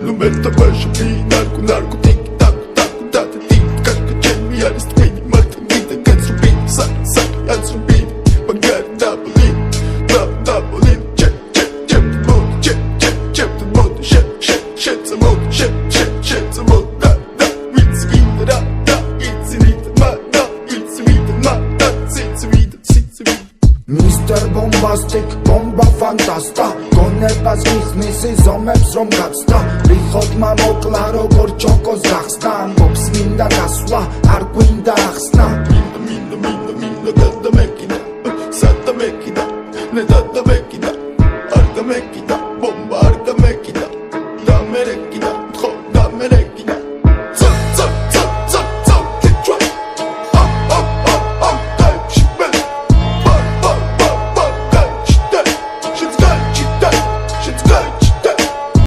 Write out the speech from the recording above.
Nu merda bașa fi narco tic tac date tic Cașca ce mi are străini Mă-ți înghite că-ți rubit Sac, ați rubit Băgare Napolin Napolin Ce te mod Ce te mod Ce te mod Ce te mod Da It's vida da It's vida ma da It's vida ma da It's vida Mr. Bombastic, bomba fantasta გონებას მისმისი ზომებს რომ გაცდა რიხოდმა მოკლა როგორ ჩოკოს გახსნა ამბობს მინდა გასვლა არ გვინდა ახსნა Minda, minda, minda, minda, da da mekina, sa da mekina, ne da da mekina